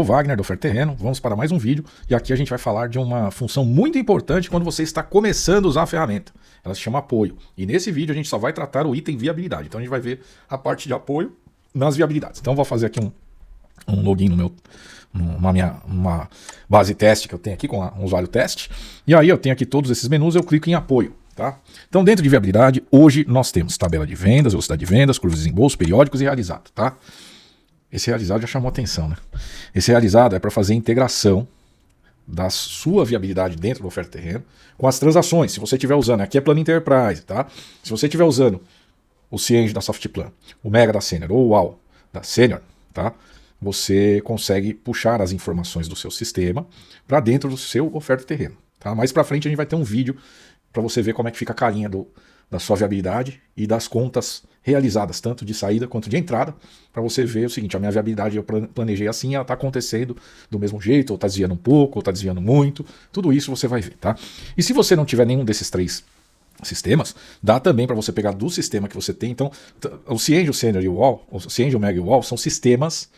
Sou Wagner do Oferta Terreno, vamos para mais um vídeo e aqui a gente vai falar de uma função muito importante quando você está começando a usar a ferramenta. Ela se chama apoio e nesse vídeo a gente só vai tratar o item viabilidade, então a gente vai ver a parte de apoio nas viabilidades. Então eu vou fazer aqui um login numa base teste que eu tenho aqui com um usuário teste e aí eu tenho aqui todos esses menus, eu clico em apoio. Tá? Então dentro de viabilidade, hoje nós temos tabela de vendas, velocidade de vendas, curvas de desembolso, periódicos e realizado. Tá? Esse realizado já chamou atenção, né? Esse realizado é para fazer a integração da sua viabilidade dentro do Oferta Terreno com as transações. Se você estiver usando, aqui é plano Enterprise, tá? Se você estiver usando o Cienge da Softplan, o Mega da Senior ou o UAU da Senior, tá? Você consegue puxar as informações do seu sistema para dentro do seu Oferta Terreno. Tá? Mais para frente a gente vai ter um vídeo para você ver como é que fica a carinha da sua viabilidade e das contas realizadas, tanto de saída quanto de entrada, para você ver o seguinte, a minha viabilidade eu planejei assim, ela está acontecendo do mesmo jeito, ou está desviando um pouco, ou está desviando muito, tudo isso você vai ver, tá? E se você não tiver nenhum desses três sistemas, dá também para você pegar do sistema que você tem, então o Cienge, o Senior e o UAU, o Cienge, o Mega e o UAU são sistemas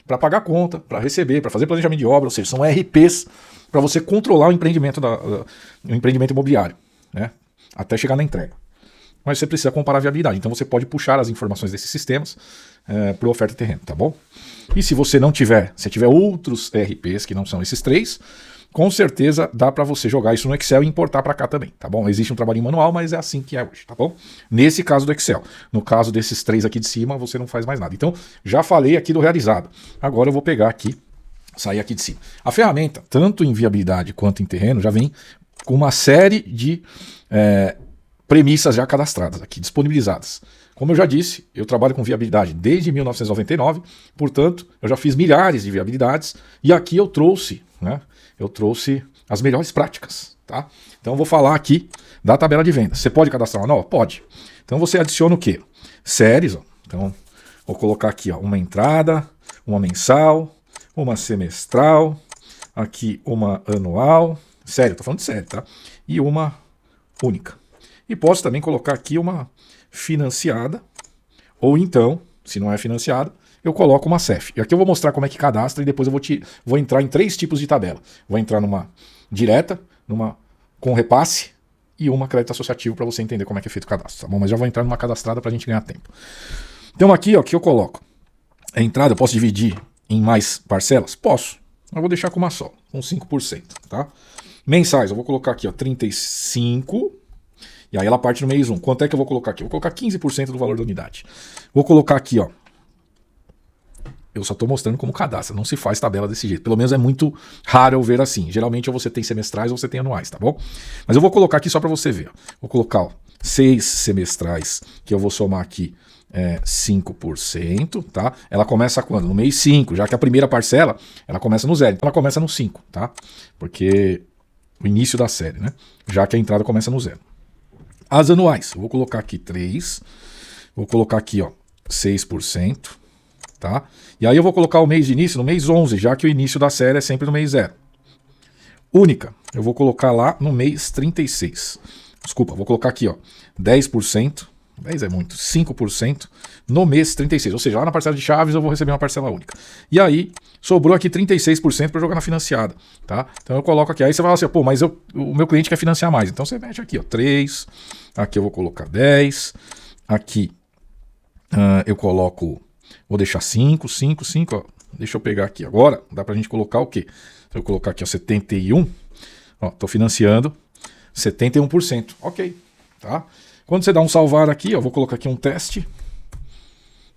para pagar conta, para receber, para fazer planejamento de obra, ou seja, são RPs para você controlar o empreendimento, o empreendimento imobiliário, né? Até chegar na entrega. Mas você precisa comparar a viabilidade. Então você pode puxar as informações desses sistemas para o Oferta Terreno, tá bom? E se você não tiver, se tiver outros ERPs que não são esses três, com certeza dá para você jogar isso no Excel e importar para cá também, tá bom? Existe um trabalhinho manual, mas é assim que é hoje, tá bom? Nesse caso do Excel. No caso desses três aqui de cima, você não faz mais nada. Então, já falei aqui do realizado. Agora eu vou pegar aqui, sair aqui de cima. A ferramenta, tanto em viabilidade quanto em terreno, já vem com uma série de premissas já cadastradas aqui, disponibilizadas. Como eu já disse, eu trabalho com viabilidade desde 1999, portanto, eu já fiz milhares de viabilidades e aqui eu trouxe, né? Eu trouxe as melhores práticas, tá? Então eu vou falar aqui da tabela de vendas. Você pode cadastrar uma nova? Pode. Então você adiciona o quê? Séries, ó. Então vou colocar aqui, ó, uma entrada, uma mensal, uma semestral, aqui uma anual, série, tô falando de série, tá? E uma única. E posso também colocar aqui uma financiada, ou então, se não é financiada, eu coloco uma CEF. E aqui eu vou mostrar como é que cadastra e depois eu vou entrar em três tipos de tabela. Vou entrar numa direta, numa com repasse e uma crédito associativo para você entender como é que é feito o cadastro, tá bom? Mas já vou entrar numa cadastrada para a gente ganhar tempo. Então aqui, ó, que eu coloco a entrada, eu posso dividir em mais parcelas? Posso. Eu vou deixar com uma só, com 5%, tá? Mensais, eu vou colocar aqui, ó, 35. E aí ela parte no mês 1. Quanto é que eu vou colocar aqui? Eu vou colocar 15% do valor da unidade. Vou colocar aqui, ó. Eu só estou mostrando como cadastra. Não se faz tabela desse jeito. Pelo menos é muito raro eu ver assim. Geralmente ou você tem semestrais ou você tem anuais, tá bom? Mas eu vou colocar aqui só para você ver. Vou colocar, ó, 6 semestrais, que eu vou somar aqui 5%, tá? Ela começa quando? No mês 5, já que a primeira parcela, ela começa no 0. Então ela começa no 5, tá? Porque o início da série, né? Já que a entrada começa no 0. As anuais, eu vou colocar aqui 3, vou colocar aqui, ó, 6%, tá? E aí eu vou colocar o mês de início no mês 11, já que o início da série é sempre no mês 0. Única, eu vou colocar lá no mês 36. Desculpa, vou colocar aqui, ó, 10%, 10 é muito, 5% no mês 36, ou seja, lá na parcela de chaves eu vou receber uma parcela única. E aí, sobrou aqui 36% para jogar na financiada, tá? Então eu coloco aqui, aí você vai falar assim, pô, mas o meu cliente quer financiar mais, então você mete aqui, ó, 3, aqui eu vou colocar 10, aqui eu coloco, vou deixar 5, ó, deixa eu pegar aqui agora, dá pra gente colocar o quê? Se eu colocar aqui, ó, 71, ó, tô financiando 71%, ok, tá? Quando você dá um salvar aqui, ó, vou colocar aqui um teste,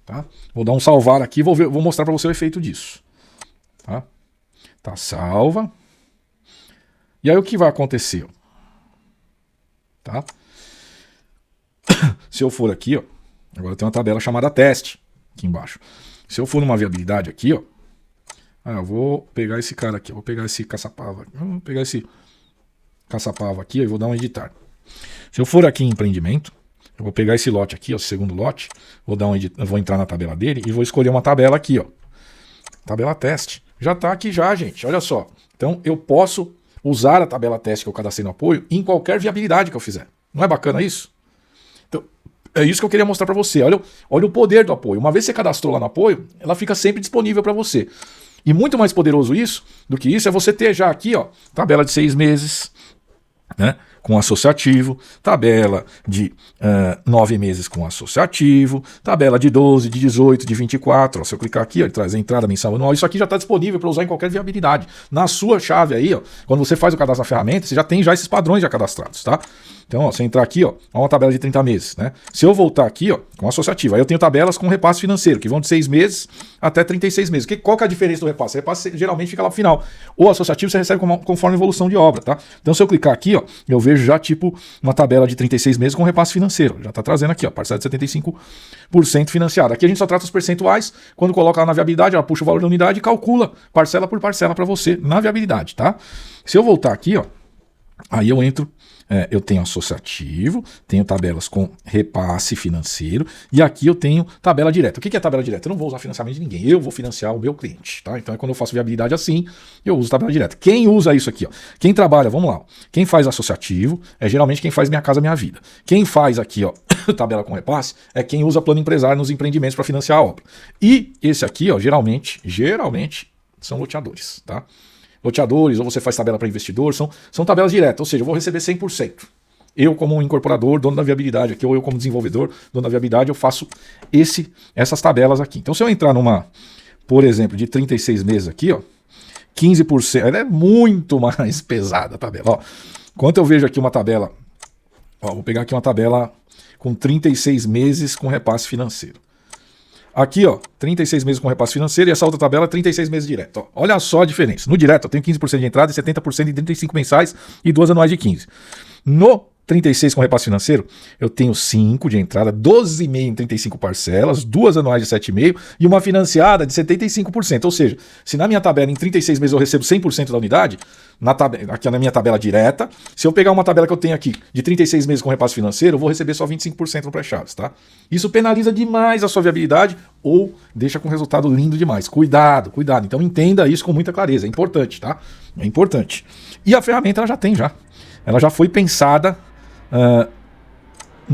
tá? Vou dar um salvar aqui, vou mostrar para você o efeito disso, tá? Tá salva. E aí o que vai acontecer, ó? Tá? Se eu for aqui, ó, agora tem uma tabela chamada teste aqui embaixo. Se eu for numa viabilidade aqui, ó, eu vou pegar esse cara aqui, vou pegar esse caçapava, vou pegar esse caçapava aqui, ó, e vou dar um editar. Se eu for aqui em empreendimento, eu vou pegar esse lote aqui, ó, o segundo lote, vou entrar na tabela dele e vou escolher uma tabela aqui, ó. Tabela teste. Já tá aqui já, gente, olha só. Então eu posso usar a tabela teste que eu cadastrei no apoio em qualquer viabilidade que eu fizer. Não é bacana isso? Então, é isso que eu queria mostrar para você. Olha o poder do apoio. Uma vez que você cadastrou lá no apoio, ela fica sempre disponível para você. E muito mais poderoso isso do que isso é você ter já aqui, ó, tabela de 6 meses, né, com associativo, tabela de 9 meses com associativo, tabela de 12, de 18, de 24. Ó, se eu clicar aqui, ó, ele traz a entrada mensal anual. Isso aqui já está disponível para usar em qualquer viabilidade. Na sua chave aí, ó, quando você faz o cadastro na ferramenta, você já tem já esses padrões já cadastrados, tá? Então, ó, se eu entrar aqui, ó, uma tabela de 30 meses, né? Se eu voltar aqui, ó, com associativo, aí eu tenho tabelas com repasse financeiro, que vão de 6 meses até 36 meses. Qual que é a diferença do repasse? O repasse geralmente fica lá pro final. O associativo você recebe conforme evolução de obra, tá? Então, se eu clicar aqui, ó, eu vejo já tipo uma tabela de 36 meses com repasse financeiro. Já tá trazendo aqui, ó, parcela de 75% financiada. Aqui a gente só trata os percentuais. Quando coloca lá na viabilidade, ela puxa o valor da unidade e calcula parcela por parcela para você na viabilidade, tá? Se eu voltar aqui, ó, aí eu entro. Eu tenho associativo, tenho tabelas com repasse financeiro e aqui eu tenho tabela direta. O que é tabela direta? Eu não vou usar financiamento de ninguém, eu vou financiar o meu cliente, tá? Então é quando eu faço viabilidade assim, eu uso tabela direta. Quem usa isso aqui, ó? Quem trabalha, vamos lá, ó. Quem faz associativo é geralmente quem faz Minha Casa Minha Vida. Quem faz aqui, ó, tabela com repasse é quem usa plano empresário nos empreendimentos para financiar a obra. E esse aqui, ó, geralmente são loteadores, tá? Loteadores, ou você faz tabela para investidor, são tabelas diretas, ou seja, eu vou receber 100%. Eu, como um incorporador, dono da viabilidade aqui, ou eu, como desenvolvedor, dono da viabilidade, eu faço essas tabelas aqui. Então, se eu entrar numa, por exemplo, de 36 meses aqui, ó, 15%, ela é muito mais pesada a tabela. Ó, quanto eu vejo aqui uma tabela, ó, vou pegar aqui uma tabela com 36 meses com repasse financeiro. Aqui, ó, 36 meses com repasse financeiro e essa outra tabela 36 meses direto. Ó. Olha só a diferença. No direto eu tenho 15% de entrada e 70% em 35 mensais e 2 anuais de 15. No 36 com repasse financeiro, eu tenho 5 de entrada, 12,5 em 35 parcelas, 2 anuais de 7,5 e uma financiada de 75%. Ou seja, se na minha tabela em 36 meses eu recebo 100% da unidade, aqui na minha tabela direta, se eu pegar uma tabela que eu tenho aqui de 36 meses com repasse financeiro, eu vou receber só 25% no pré-chaves, tá? Isso penaliza demais a sua viabilidade ou deixa com resultado lindo demais. Cuidado, cuidado. Então entenda isso com muita clareza, é importante, tá? É importante. E a ferramenta ela já foi pensada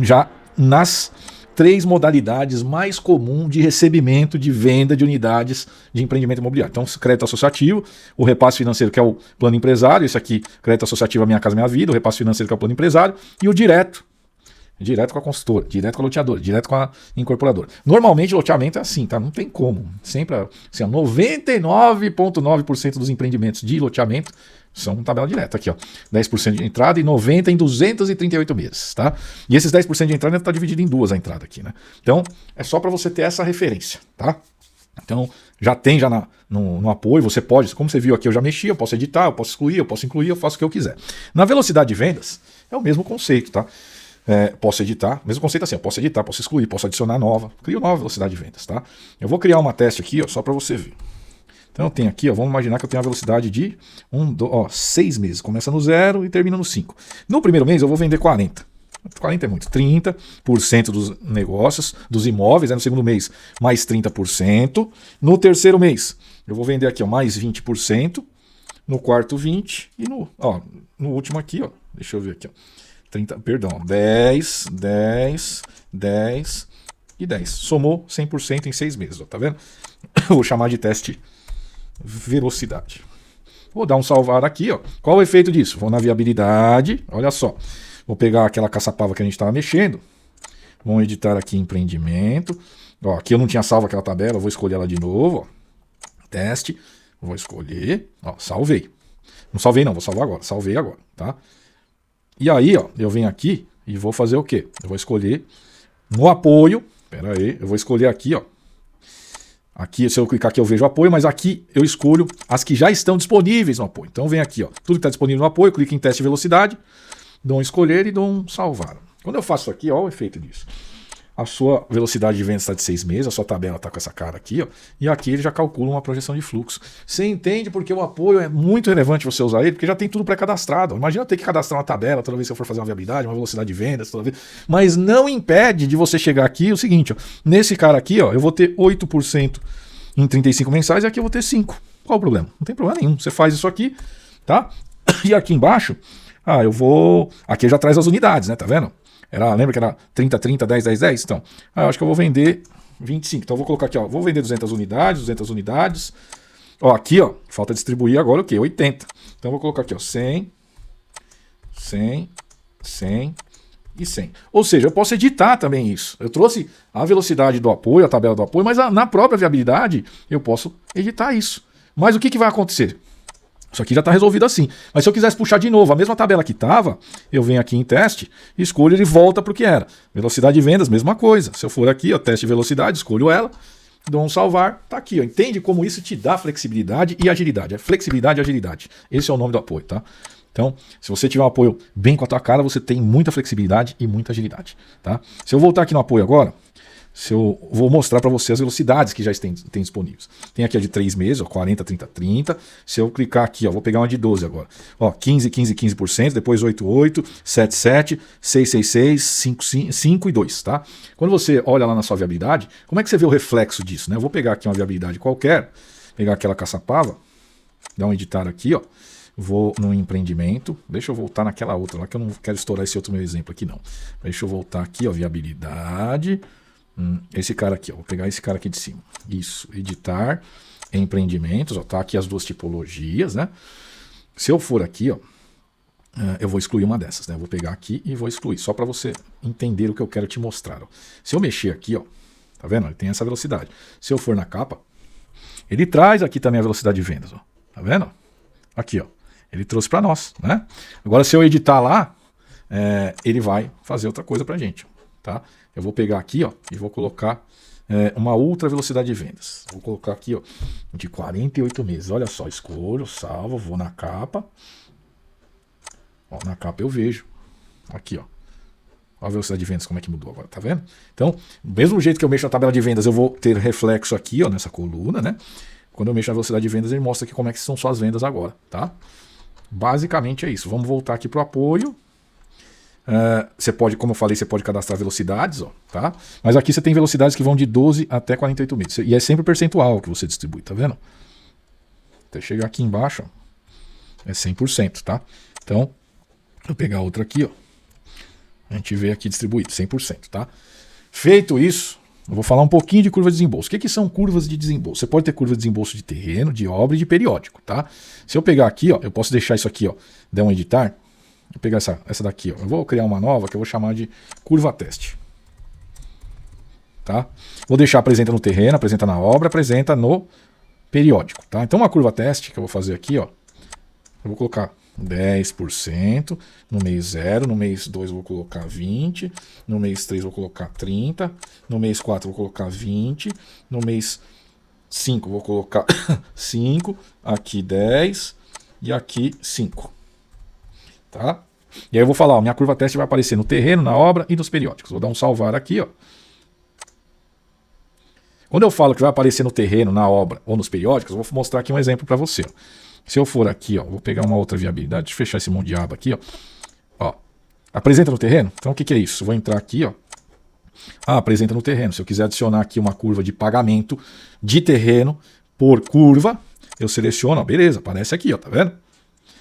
já nas 3 modalidades mais comuns de recebimento de venda de unidades de empreendimento imobiliário. Então, crédito associativo, o repasse financeiro, que é o plano empresário, esse aqui, crédito associativo a Minha Casa Minha Vida, o repasse financeiro, que é o plano empresário, e o direto com a consultora, direto com a loteadora, direto com a incorporadora. Normalmente o loteamento é assim, tá? Não tem como. Sempre, assim, 99,9% dos empreendimentos de loteamento são tabela direta aqui, ó. 10% de entrada e 90% em 238 meses, tá? E esses 10% de entrada está dividido em 2 a entrada aqui, né? Então, é só para você ter essa referência, tá? Então, já tem no apoio, você pode, como você viu aqui, eu já mexi, eu posso editar, eu posso excluir, eu posso incluir, eu faço o que eu quiser. Na velocidade de vendas, é o mesmo conceito, tá? Posso editar, mesmo conceito assim, eu posso editar, posso excluir, posso adicionar nova, crio nova velocidade de vendas, tá? Eu vou criar uma teste aqui, ó, só para você ver. Então eu tenho aqui, ó, vamos imaginar que eu tenho a velocidade de 6 meses, começa no 0 e termina no 5. No primeiro mês eu vou vender 40. 40 é muito, 30% dos negócios, dos imóveis, no segundo mês mais 30%. No terceiro mês eu vou vender aqui, ó, mais 20%, no quarto 20% e no último aqui, ó, deixa eu ver aqui, ó. 10 e 10. Somou 100% em 6 meses, ó, tá vendo? Vou chamar de teste velocidade. Vou dar um salvar aqui, ó. Qual o efeito disso? Vou na viabilidade, olha só. Vou pegar aquela caçapava que a gente estava mexendo. Vamos editar aqui empreendimento. Ó, aqui eu não tinha salvo aquela tabela, vou escolher ela de novo, ó. Teste, vou escolher, ó, salvei. Não salvei não, vou salvar agora. Salvei agora, tá? E aí, ó, eu venho aqui e vou fazer o quê? Eu vou escolher no apoio, pera aí, eu vou escolher aqui, ó. Aqui, se eu clicar aqui eu vejo o apoio, mas aqui eu escolho as que já estão disponíveis no apoio. Então vem aqui, ó, tudo que está disponível no apoio, clico em teste de velocidade, dou um escolher e dou um salvar. Quando eu faço isso aqui, ó, o efeito disso. A sua velocidade de venda está de 6 meses, a sua tabela está com essa cara aqui, ó, e aqui ele já calcula uma projeção de fluxo. Você entende porque o apoio é muito relevante você usar ele, porque já tem tudo pré-cadastrado. Imagina eu ter que cadastrar uma tabela toda vez que eu for fazer uma viabilidade, uma velocidade de vendas, toda vez. Mas não impede de você chegar aqui o seguinte, ó, nesse cara aqui, ó, eu vou ter 8% em 35 mensais e aqui eu vou ter 5%. Qual o problema? Não tem problema nenhum. Você faz isso aqui, tá? E aqui embaixo, eu vou... Aqui já traz as unidades, né? Tá vendo? Lembra que era 30, 30, 10, 10, 10? Então, eu acho que eu vou vender 25. Então eu vou colocar aqui, ó, vou vender 200 unidades, Ó, aqui, ó, falta distribuir agora o quê? 80. Então eu vou colocar aqui, ó, 100, 100, 100 e 100. Ou seja, eu posso editar também isso. Eu trouxe a velocidade do apoio, a tabela do apoio, mas na própria viabilidade eu posso editar isso. Mas o que vai acontecer? Isso aqui já está resolvido assim. Mas se eu quisesse puxar de novo a mesma tabela que estava, eu venho aqui em teste, escolho, ele volta para o que era. Velocidade de vendas, mesma coisa. Se eu for aqui, ó, teste de velocidade, escolho ela, dou um salvar, tá aqui, ó. Entende como isso te dá flexibilidade e agilidade? É flexibilidade e agilidade. Esse é o nome do apoio, tá? Então, se você tiver um apoio bem com a tua cara, você tem muita flexibilidade e muita agilidade, tá? Se eu voltar aqui no apoio agora, vou mostrar para você as velocidades que já tem disponíveis. Tem aqui a de 3 meses, ó, 40, 30, 30. Se eu clicar aqui, ó, vou pegar uma de 12 agora. Ó, 15, 15, 15%, depois 8, 8, 7, 7, 6, 6, 6, 5, 5 e 2, tá? Quando você olha lá na sua viabilidade, como é que você vê o reflexo disso, né? Eu vou pegar aqui uma viabilidade qualquer, pegar aquela caçapava, dar um editar aqui, ó. Vou no empreendimento, deixa eu voltar naquela outra lá, que eu não quero estourar esse outro meu exemplo aqui não. Deixa eu voltar aqui, ó, viabilidade, esse cara aqui, ó, vou pegar esse cara aqui de cima. Isso, editar, empreendimentos, ó, tá aqui as duas tipologias, né? Se eu for aqui, ó, eu vou excluir uma dessas, né? Eu vou pegar aqui e vou excluir, só para você entender o que eu quero te mostrar, ó. Se eu mexer aqui, ó, tá vendo? Ele tem essa velocidade. Se eu for na capa, ele traz aqui também a velocidade de vendas, ó. Tá vendo? Aqui, ó. Ele trouxe para nós, né? Agora, se eu editar lá, ele vai fazer outra coisa para a gente, tá? Eu vou pegar aqui, ó, e vou colocar uma outra velocidade de vendas. Vou colocar aqui, ó, de 48 meses. Olha só, escolho, salvo, vou na capa. Ó, na capa eu vejo. Aqui, ó. Olha a velocidade de vendas, como é que mudou agora, tá vendo? Então, do mesmo jeito que eu mexo na tabela de vendas, eu vou ter reflexo aqui, ó, nessa coluna, né? Quando eu mexo na velocidade de vendas, ele mostra aqui como é que são suas vendas agora, tá? Basicamente é isso. Vamos voltar aqui para o apoio. Você pode, como eu falei, você pode cadastrar velocidades, ó, tá? Mas aqui você tem velocidades que vão de 12 até 48 meses. E é sempre percentual que você distribui, tá vendo? Até chegar aqui embaixo, ó, é 100%, tá? Então, vou pegar outra aqui, ó. A gente vê aqui distribuído, 100%, tá? Feito isso, eu vou falar um pouquinho de curva de desembolso. O que são curvas de desembolso? Você pode ter curva de desembolso de terreno, de obra e de periódico, tá? Se eu pegar aqui, ó, eu posso deixar isso aqui, ó, der um editar. Vou pegar essa daqui, ó. Eu vou criar uma nova que eu vou chamar de curva teste. Tá? Vou deixar apresenta no terreno, apresenta na obra, apresenta no periódico, tá? Então uma curva teste que eu vou fazer aqui, ó, eu vou colocar 10%, no mês 0, no mês 2 vou colocar 20, no mês 3 vou colocar 30, no mês 4 vou colocar 20, no mês 5 vou colocar 5, aqui 10 e aqui 5. Tá? E aí eu vou falar, ó, minha curva teste vai aparecer no terreno, na obra e nos periódicos. Vou dar um salvar aqui, ó. Quando eu falo que vai aparecer no terreno, na obra ou nos periódicos, eu vou mostrar aqui um exemplo para você, ó. Se eu for aqui, ó, vou pegar uma outra viabilidade, deixa eu fechar esse monte de aba aqui, ó. Ó, apresenta no terreno? Então o que é isso? Vou entrar aqui, ó. Ah, apresenta no terreno. Se eu quiser adicionar aqui uma curva de pagamento de terreno por curva, eu seleciono, ó, beleza, aparece aqui, ó, tá vendo?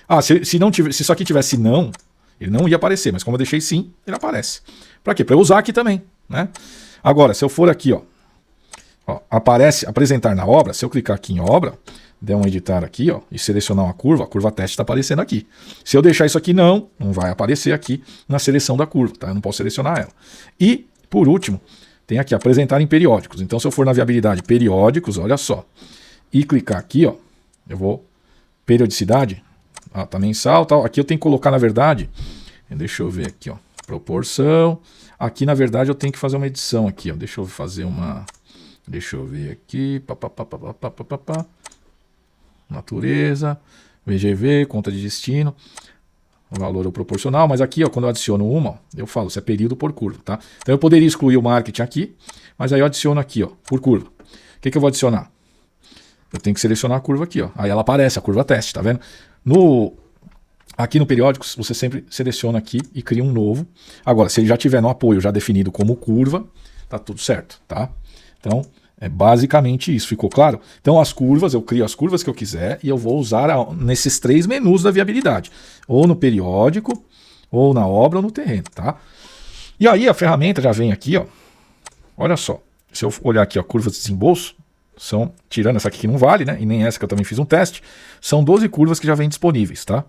Ah, se não tiver, se isso aqui tivesse não, ele não ia aparecer, mas como eu deixei sim, ele aparece. Para quê? Para eu usar aqui também, né? Agora, se eu for aqui, ó, aparece apresentar na obra, se eu clicar aqui em obra, der um editar aqui, ó, e selecionar uma curva, a curva teste está aparecendo aqui. Se eu deixar isso aqui não vai aparecer aqui na seleção da curva, tá? Eu não posso selecionar ela. E, por último, tem aqui apresentar em periódicos. Então, se eu for na viabilidade periódicos, olha só, e clicar aqui, ó, eu vou periodicidade, tá mensal, tal. Aqui eu tenho que colocar, na verdade, deixa eu ver aqui, ó, proporção. Aqui, na verdade, eu tenho que fazer uma edição aqui, ó. Deixa eu fazer uma, deixa eu ver aqui, natureza, VGV, conta de destino, o valor é o proporcional, mas aqui, ó, quando eu adiciono uma, ó, eu falo se é período por curva, tá? Então eu poderia excluir o marketing aqui, mas aí eu adiciono aqui, ó, por curva. O que eu vou adicionar? Eu tenho que selecionar a curva aqui, ó. Aí ela aparece, a curva teste, tá vendo? Aqui no periódico, você sempre seleciona aqui e cria um novo. Agora, se ele já tiver no apoio já definido como curva, tá tudo certo, tá? Então, é basicamente isso. Ficou claro? Então, as curvas, eu crio as curvas que eu quiser e eu vou usar nesses 3 menus da viabilidade. Ou no periódico, ou na obra, ou no terreno, tá? E aí, a ferramenta já vem aqui, ó. Olha só. Se eu olhar aqui, ó, curvas de desembolso, são, tirando essa aqui que não vale, né? E nem essa que eu também fiz um teste, são 12 curvas que já vêm disponíveis, tá?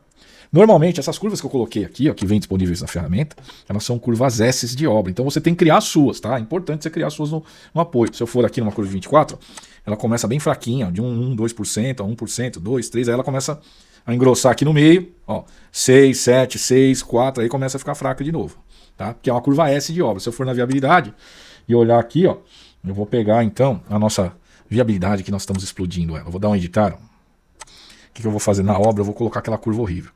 Normalmente, essas curvas que eu coloquei aqui, ó, que vêm disponíveis na ferramenta, elas são curvas S de obra. Então você tem que criar as suas, tá? É importante você criar as suas no apoio. Se eu for aqui numa curva de 24, ela começa bem fraquinha, ó, de 2%, a 1%, 2%, 3%, aí ela começa a engrossar aqui no meio, ó, 6, 7, 6, 4, aí começa a ficar fraca de novo, tá? Porque é uma curva S de obra. Se eu for na viabilidade e olhar aqui, ó, eu vou pegar então a nossa viabilidade que nós estamos explodindo ela. Eu vou dar um editar, ó. O que eu vou fazer na obra? Eu vou colocar aquela curva horrível.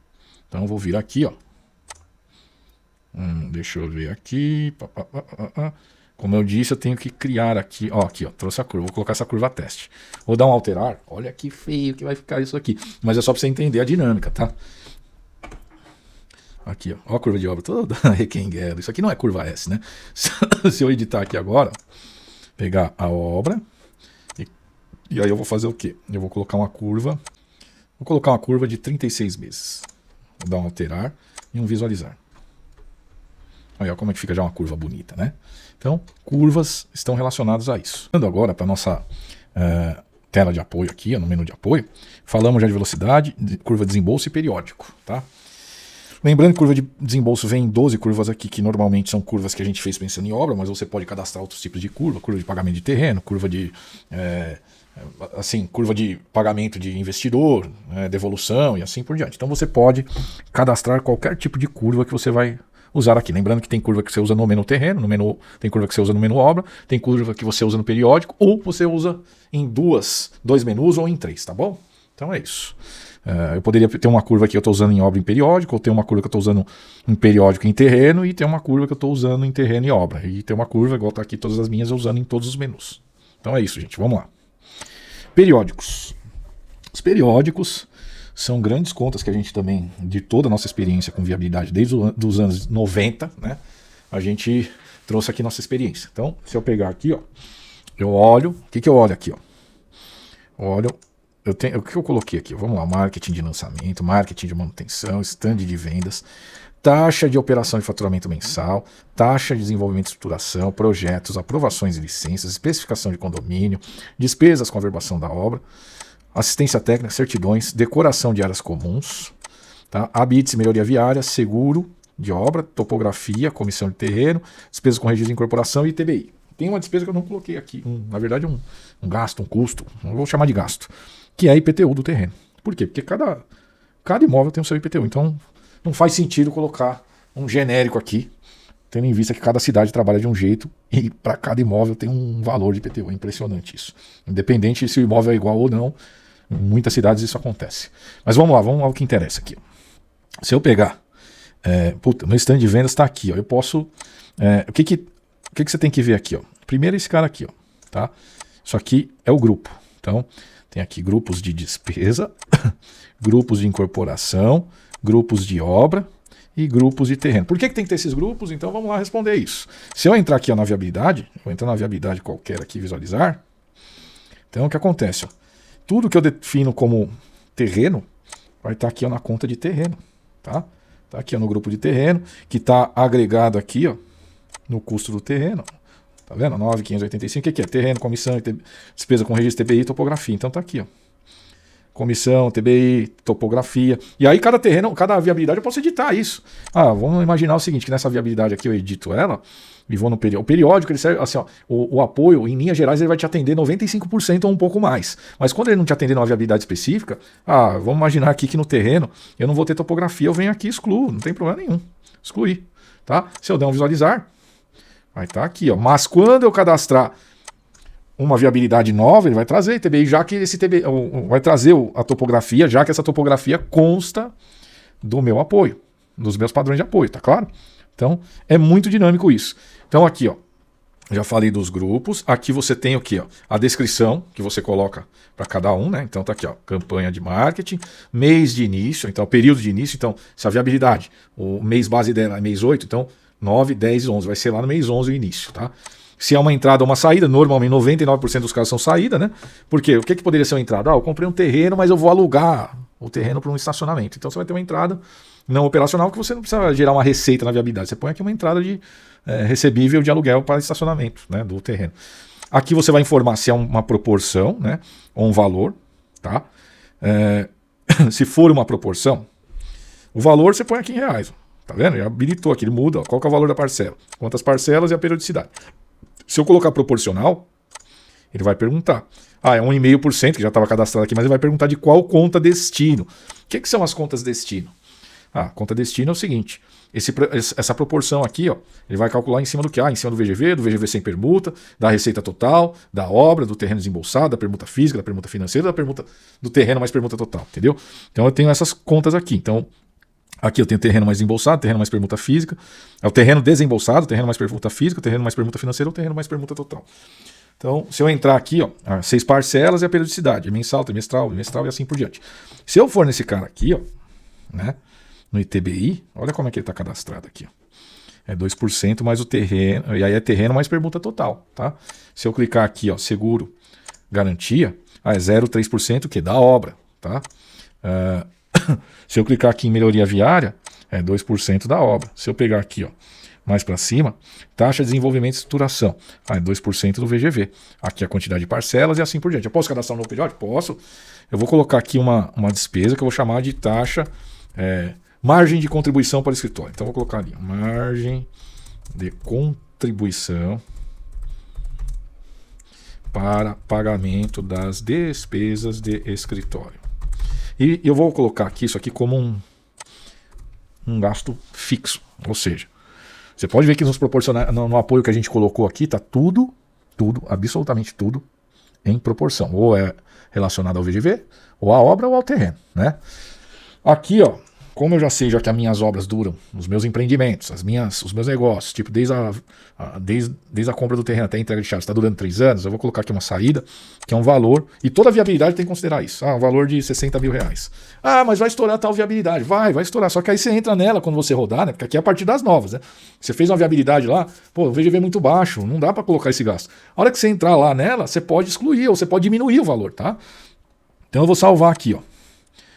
Então eu vou vir aqui, ó. Deixa eu ver aqui. Como eu disse, eu tenho que criar aqui. Ó, aqui, ó. Trouxe a curva. Vou colocar essa curva a teste. Vou dar um alterar. Olha que feio que vai ficar isso aqui. Mas é só para você entender a dinâmica, tá? Aqui, ó. Ó a curva de obra toda requenguela. Isso aqui não é curva S, né? Se eu editar aqui agora, pegar a obra. E aí eu vou fazer o quê? Eu vou colocar uma curva. Vou colocar uma curva de 36 meses. Vou dar um alterar e um visualizar. Olha como é que fica já uma curva bonita, né? Então, curvas estão relacionadas a isso. Indo agora para a nossa tela de apoio aqui, no menu de apoio, falamos já de velocidade, curva de desembolso e periódico, tá? Lembrando que curva de desembolso vem 12 curvas aqui, que normalmente são curvas que a gente fez pensando em obra, mas você pode cadastrar outros tipos de curva de pagamento de terreno, curva de... curva de pagamento de investidor, devolução e assim por diante. Então você pode cadastrar qualquer tipo de curva que você vai usar aqui. Lembrando que tem curva que você usa no menu terreno, tem curva que você usa no menu obra, tem curva que você usa no periódico, ou você usa em dois menus ou em 3, tá bom? Então é isso. Eu poderia ter uma curva que eu estou usando em obra e em periódico, ou ter uma curva que eu estou usando em periódico e em terreno, e ter uma curva que eu estou usando em terreno e obra. E ter uma curva, igual está aqui todas as minhas, eu usando em todos os menus. Então é isso, gente. Vamos lá. Periódicos. Os periódicos são grandes contas que a gente também, de toda a nossa experiência com viabilidade, desde os anos 90, né, a gente trouxe aqui nossa experiência. Então, se eu pegar aqui, ó, eu olho, o que eu olho aqui, ó? Olho, o que eu coloquei aqui? Vamos lá, marketing de lançamento, marketing de manutenção, stand de vendas, taxa de operação e faturamento mensal, taxa de desenvolvimento e estruturação, projetos, aprovações e licenças, especificação de condomínio, despesas com a verbação da obra, assistência técnica, certidões, decoração de áreas comuns, tá? Habites, melhoria viária, seguro de obra, topografia, comissão de terreno, despesas com registro de incorporação e TBI. Tem uma despesa que eu não coloquei aqui, na verdade um gasto, um custo, não vou chamar de gasto, que é IPTU do terreno. Por quê? Porque cada imóvel tem o seu IPTU, então não faz sentido colocar um genérico aqui, tendo em vista que cada cidade trabalha de um jeito e para cada imóvel tem um valor de IPTU. É impressionante isso. Independente se o imóvel é igual ou não, em muitas cidades isso acontece. Mas vamos lá ao que interessa aqui. Se eu pegar, meu stand de vendas está aqui, ó, eu posso... O que você tem que ver aqui? Ó? Primeiro esse cara aqui, ó, tá? Isso aqui é o grupo. Então, tem aqui grupos de despesa, grupos de incorporação, grupos de obra e grupos de terreno. Por que tem que ter esses grupos? Então vamos lá responder isso. Se eu entrar aqui ó, na viabilidade, eu vou entrar na viabilidade qualquer aqui, visualizar. Então o que acontece? Ó? Tudo que eu defino como terreno vai estar aqui ó, na conta de terreno. Tá? Tá aqui ó, no grupo de terreno, que está agregado aqui ó, no custo do terreno. Tá vendo? 9.585. O que é? Terreno, comissão, despesa com registro, TBI e topografia. Então tá aqui ó. Comissão, TBI, topografia. E aí cada terreno, cada viabilidade eu posso editar isso. Vamos imaginar o seguinte, que nessa viabilidade aqui eu edito ela e vou no periódico. O periódico, ele serve assim, ó, o apoio, em linhas gerais, ele vai te atender 95% ou um pouco mais. Mas quando ele não te atender numa viabilidade específica, vamos imaginar aqui que no terreno eu não vou ter topografia, eu venho aqui e excluo, não tem problema nenhum. Excluir, tá? Se eu der um visualizar, vai estar aqui, ó. Mas quando eu cadastrar uma viabilidade nova, ele vai trazer TBI, já que esse TBI vai trazer a topografia, já que essa topografia consta do meu apoio, dos meus padrões de apoio, tá claro? Então, é muito dinâmico isso. Então, aqui, ó, já falei dos grupos. Aqui você tem o quê? Ó, a descrição que você coloca para cada um, né? Então, tá aqui, ó, campanha de marketing, mês de início, então, período de início. Então, se a viabilidade, o mês base dela é mês 8, então, 9, 10 e 11, vai ser lá no mês 11 o início, tá? Se é uma entrada ou uma saída, normalmente 99% dos casos são saída, né? Porque o que poderia ser uma entrada? Eu comprei um terreno, mas eu vou alugar o terreno para um estacionamento. Então você vai ter uma entrada não operacional que você não precisa gerar uma receita na viabilidade. Você põe aqui uma entrada de recebível de aluguel para estacionamento, né, do terreno. Aqui você vai informar se é uma proporção, né, ou um valor, tá? Se for uma proporção, o valor você põe aqui em reais, tá vendo? Já habilitou aqui, ele muda, ó, qual que é o valor da parcela, quantas parcelas e a periodicidade. Se eu colocar proporcional, ele vai perguntar. É 1,5%, que já estava cadastrado aqui, mas ele vai perguntar de qual conta destino. O que são as contas destino? Conta destino é o seguinte, essa proporção aqui, ó, ele vai calcular em cima do que? Em cima do VGV sem permuta, da receita total, da obra, do terreno desembolsado, da permuta física, da permuta financeira, da permuta do terreno mais permuta total, entendeu? Então eu tenho essas contas aqui. Então aqui eu tenho terreno mais embolsado, terreno mais permuta física, é o terreno desembolsado, terreno mais permuta física, terreno mais permuta financeira, o terreno mais permuta total. Então, se eu entrar aqui, ó, 6 parcelas e a periodicidade, mensal, trimestral e assim por diante. Se eu for nesse cara aqui, ó, né, no ITBI, olha como é que ele está cadastrado aqui, ó. É 2% mais o terreno, e aí é terreno mais permuta total, tá? Se eu clicar aqui, ó, seguro, garantia, é 0,3% que da obra, tá? Se eu clicar aqui em melhoria viária, é 2% da obra. Se eu pegar aqui, ó, mais para cima, taxa de desenvolvimento e estruturação, é 2% do VGV. Aqui a quantidade de parcelas e assim por diante. Eu posso cadastrar um novo periódico? Posso. Eu vou colocar aqui uma despesa que eu vou chamar de taxa, margem de contribuição para o escritório. Então eu vou colocar ali, margem de contribuição para pagamento das despesas de escritório. E eu vou colocar aqui isso aqui como um gasto fixo, ou seja, você pode ver que nos proporcionar, no apoio que a gente colocou aqui, está tudo, absolutamente tudo, em proporção. Ou é relacionado ao VGV, ou à obra, ou ao terreno, né? Aqui, ó, como eu já sei, já que as minhas obras duram, os meus empreendimentos, os meus negócios, tipo, desde a compra do terreno até a entrega de chave, está durando 3 anos, eu vou colocar aqui uma saída, que é um valor, e toda a viabilidade tem que considerar isso. Um valor de 60 mil reais. Mas vai estourar tal viabilidade. Vai estourar. Só que aí você entra nela quando você rodar, né? Porque aqui é a partir das novas, né? Você fez uma viabilidade lá, o VGV é muito baixo, não dá para colocar esse gasto. A hora que você entrar lá nela, você pode excluir, ou você pode diminuir o valor, tá? Então eu vou salvar aqui, ó.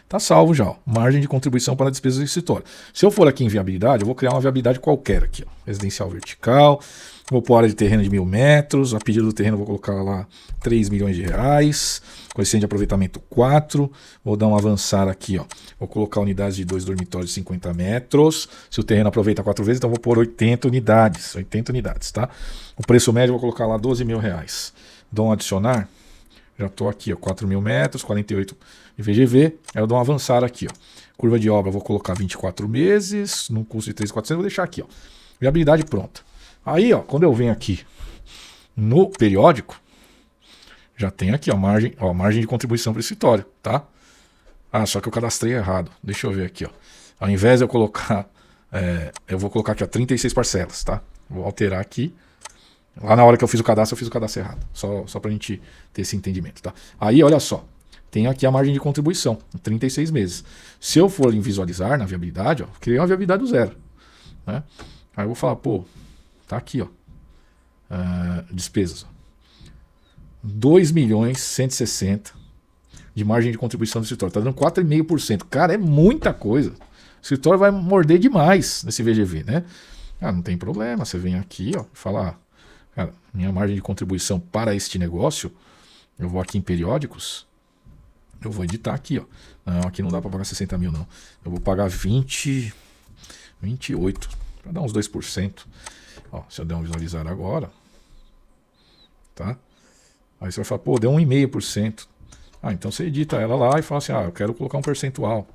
Tá salvo já, ó. Margem de contribuição para despesas do escritório. Se eu for aqui em viabilidade, eu vou criar uma viabilidade qualquer aqui, ó. Residencial vertical, vou pôr área de terreno de 1.000 metros, a pedido do terreno eu vou colocar lá 3 milhões de reais, coeficiente de aproveitamento 4, vou dar um avançar aqui, ó. Vou colocar unidades de 2 dormitórios de 50 metros, se o terreno aproveita 4 vezes, então vou pôr 80 unidades, tá? O preço médio eu vou colocar lá 12 mil reais. Dou um adicionar, já estou aqui, ó, 4 mil metros, 48 de VGV, aí eu dou um avançar aqui, ó. Curva de obra eu vou colocar 24 meses, num custo de 3.400, vou deixar aqui, ó. Viabilidade pronta. Aí, ó, quando eu venho aqui no periódico, já tem aqui, ó, margem de contribuição para o escritório, tá? Só que eu cadastrei errado. Deixa eu ver aqui, ó. Ao invés de eu colocar, eu vou colocar aqui, ó, 36 parcelas, tá? Vou alterar aqui. Lá na hora que eu fiz o cadastro errado. Só pra gente ter esse entendimento, tá? Aí, olha só. Tem aqui a margem de contribuição, 36 meses. Se eu for em visualizar na viabilidade, ó, criei uma viabilidade do zero, né? Aí eu vou falar, tá aqui, ó. Despesas. 2.160.000 de margem de contribuição do escritório. Tá dando 4,5%. Cara, é muita coisa. O escritório vai morder demais nesse VGV, né? Não tem problema. Você vem aqui, ó, e fala, cara, minha margem de contribuição para este negócio, eu vou aqui em periódicos, eu vou editar aqui, ó. Não, aqui não dá para pagar 60 mil, não. Eu vou pagar 28, para dar uns 2%. Ó, se eu der um visualizar agora, tá? Aí você vai falar, deu 1,5%. Então você edita ela lá e fala assim, eu quero colocar um percentual.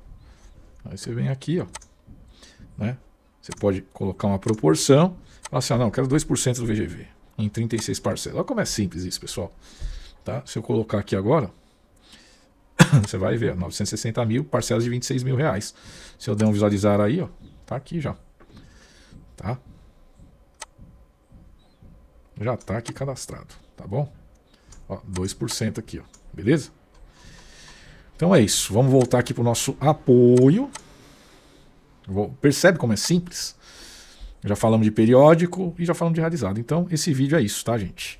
Aí você vem aqui, ó, né? Você pode colocar uma proporção, fala assim, não, eu quero 2% do VGV em 36 parcelas. Olha como é simples isso, pessoal. Tá? Se eu colocar aqui agora, você vai ver, 960 mil, parcelas de 26 mil reais. Se eu der um visualizar aí, ó, tá aqui já. Tá? Já tá aqui cadastrado, tá bom? Ó, 2% aqui, ó, beleza? Então é isso, vamos voltar aqui pro nosso apoio. Percebe como é simples? Já falamos de periódico e já falamos de realizado. Então esse vídeo é isso, tá, gente?